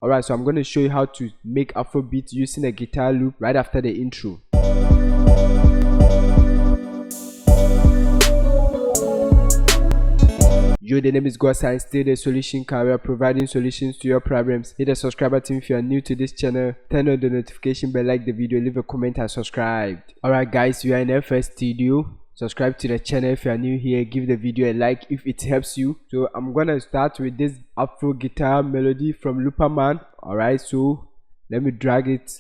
Alright, so I'm going to show you how to make Afro beats using a guitar loop right after the intro. Yo, the name is God Science, still the solution career, providing solutions to your problems. Hit the subscribe button if you are new to this channel, turn on the notification bell, like the video, leave a comment and subscribe. Alright guys, we are in our first studio. Subscribe to the channel if you are new here, give the video a like if it helps you. So I'm gonna start with this Afro guitar melody from Looperman. Alright, so let me drag it.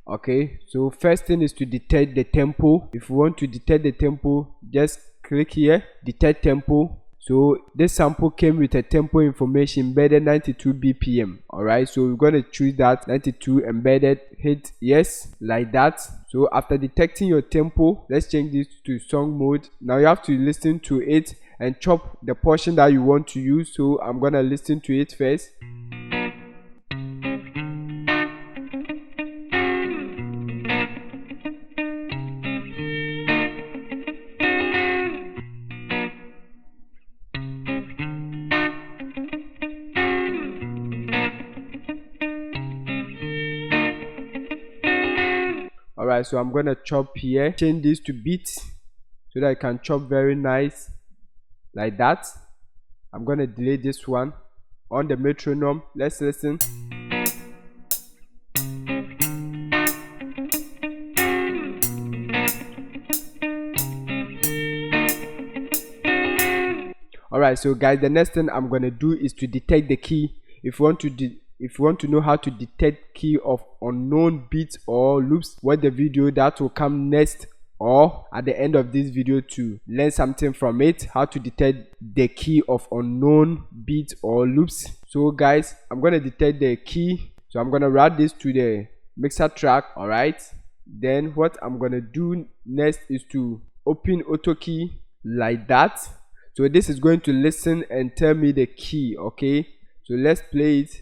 Okay, so first thing is to detect the tempo. If you want to detect the tempo, just click here, detect tempo. So this sample came with a tempo information embedded 92 BPM. Alright, so we're going to choose that 92 embedded, hit yes, like that. So after detecting your tempo, let's change this to song mode. Now you have to listen to it and chop the portion that you want to use. So I'm going to listen to it first. Alright, so I'm gonna chop here, change this to beats so that I can chop very nice like that. I'm gonna delay this one on the metronome. Let's listen. Alright, so guys, the next thing I'm gonna do is to detect the key. If you want to know how to detect key of unknown beats or loops, watch the video that will come next or at the end of this video to learn something from it, how to detect the key of unknown beats or loops. So guys, I'm going to detect the key. So I'm going to route this to the mixer track. Alright, then what I'm going to do next is to open auto key like that. So this is going to listen and tell me the key. Okay, so let's play it.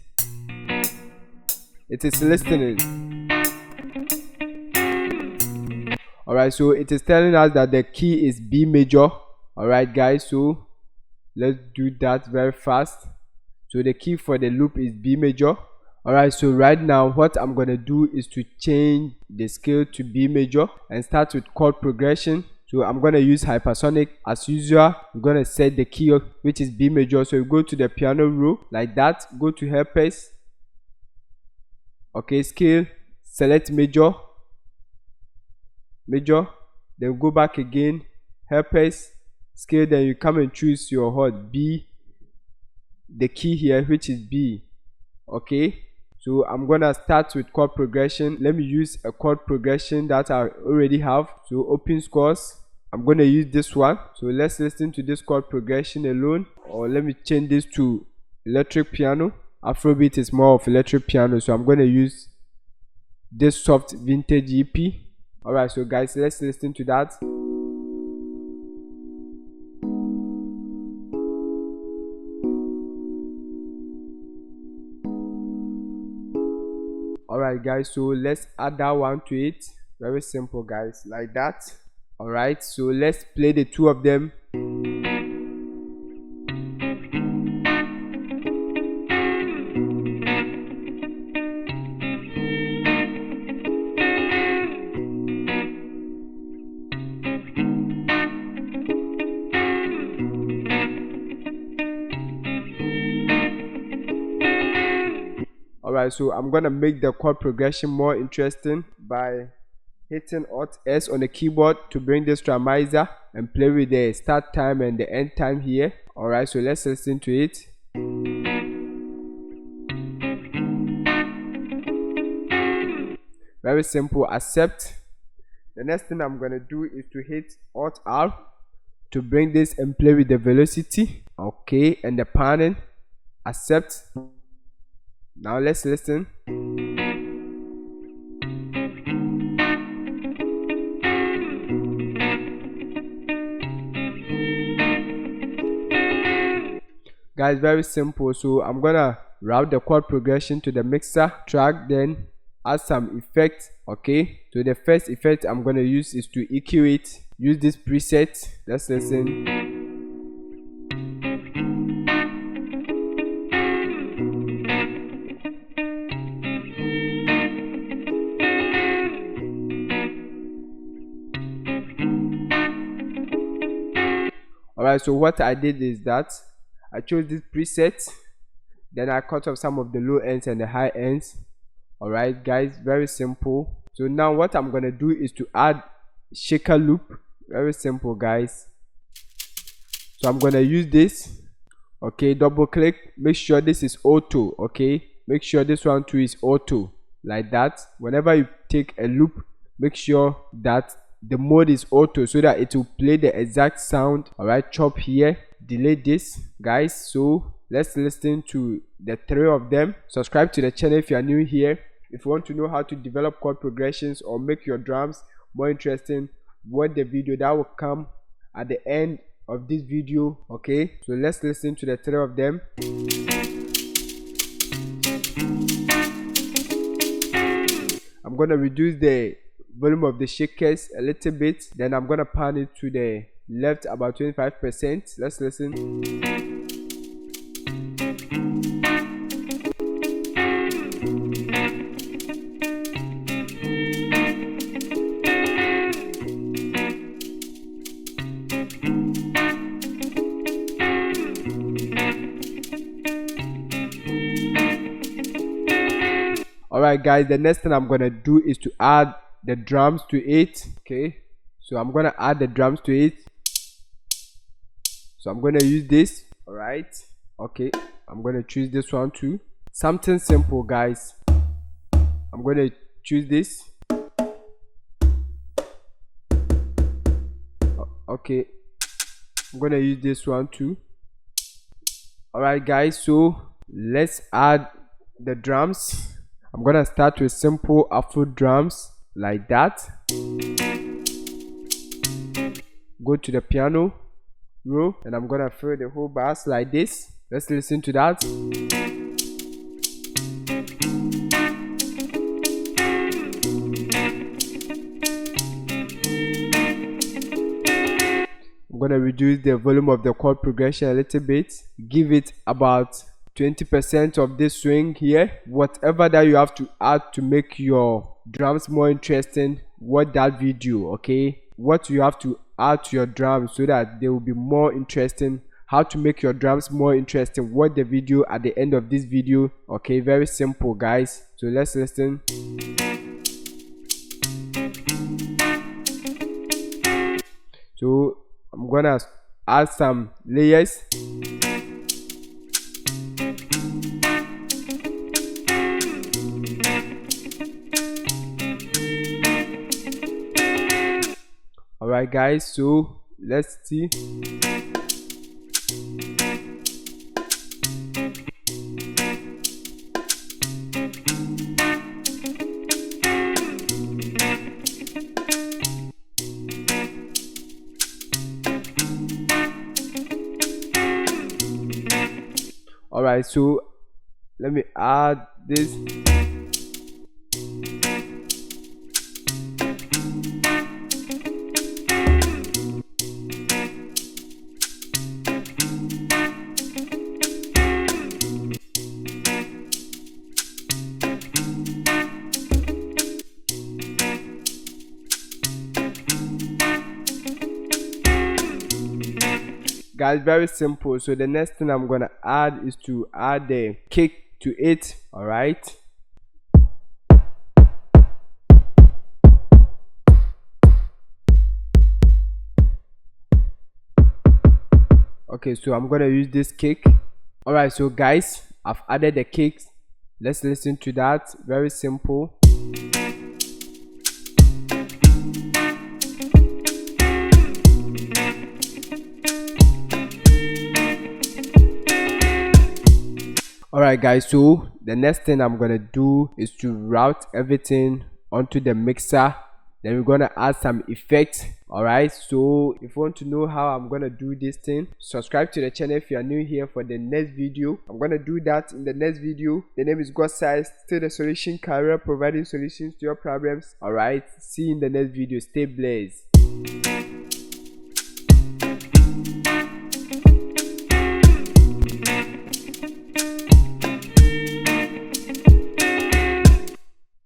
It is listening. Alright, so it is telling us that the key is B major. Alright guys, so let's do that very fast. So the key for the loop is B major. Alright, so right now what I'm gonna do is to change the scale to B major and start with chord progression. So I'm gonna use hypersonic as usual. I'm gonna set the key which is B major. So you go to the piano roll like that, go to helpers. Okay, scale, select major, then go back again, helpers, scale, then you come and choose your chord B, the key here which is B. Okay, so I'm gonna start with chord progression. Let me use a chord progression that I already have. So open scores, I'm gonna use this one. So let's listen to this chord progression alone, or let me change this to electric piano. Afrobeat is more of electric piano, so I'm going to use this soft vintage EP. Alright, so guys, let's listen to that. Alright guys, so let's add that one to it. Very simple guys, like that. Alright, so let's play the two of them. Alright, so I'm gonna make the chord progression more interesting by hitting Alt S on the keyboard to bring this to a miser and play with the start time and the end time here. Alright, so let's listen to it. Very simple, accept. The next thing I'm gonna do is to hit Alt R to bring this and play with the velocity. Okay, and the panning, accept. Now let's listen. Guys, very simple. So I'm gonna route the chord progression to the mixer track, then add some effects. Okay, so the first effect I'm gonna use is to EQ it. Use this preset. Let's listen. Alright, so what I did is that I chose this preset, then I cut off some of the low ends and the high ends. Alright guys, very simple. So now what I'm gonna do is to add shaker loop. Very simple guys. So I'm gonna use this. Okay, double click, make sure this is auto. Okay, make sure this one too is auto, like that. Whenever you take a loop, make sure that the mode is auto so that it will play the exact sound. Alright, chop here, delete this guys. So let's listen to the three of them. Subscribe to the channel if you are new here. If you want to know how to develop chord progressions or make your drums more interesting, watch the video that will come at the end of this video. Okay, so let's listen to the three of them. I'm gonna reduce the volume of the shakers a little bit, then I'm gonna pan it to the left about 25%. Let's listen. Alright guys, the next thing I'm gonna do is to add the drums to it. Okay, so I'm gonna add the drums to it. So I'm gonna use this. Alright, okay, I'm gonna choose this one too. Something simple guys. I'm gonna choose this. Okay, I'm gonna use this one too. Alright guys, so let's add the drums. I'm gonna start with simple Afro drums like that. Go to the piano row and I'm gonna fill the whole bass like this. Let's listen to that. I'm gonna reduce the volume of the chord progression a little bit. Give it about 20% of this swing here. Whatever that you have to add to make your drums more interesting, watch that video. Okay, what you have to add to your drums so that they will be more interesting, how to make your drums more interesting, watch the video at the end of this video. Okay, very simple guys. So let's listen. So I'm gonna add some layers. Alright guys, so let's see. Alright, so let me add this. Guys, very simple. So the next thing I'm gonna add is to add the kick to it. All right, okay, so I'm gonna use this kick. All right, so guys, I've added the kicks. Let's listen to that. Very simple. Alright guys, so the next thing I'm gonna do is to route everything onto the mixer. Then we're gonna add some effects. Alright, so if you want to know how I'm gonna do this thing, subscribe to the channel if you are new here for the next video. I'm gonna do that in the next video. The name is Wizkid, still the solution career, providing solutions to your problems. Alright, see you in the next video. Stay blessed.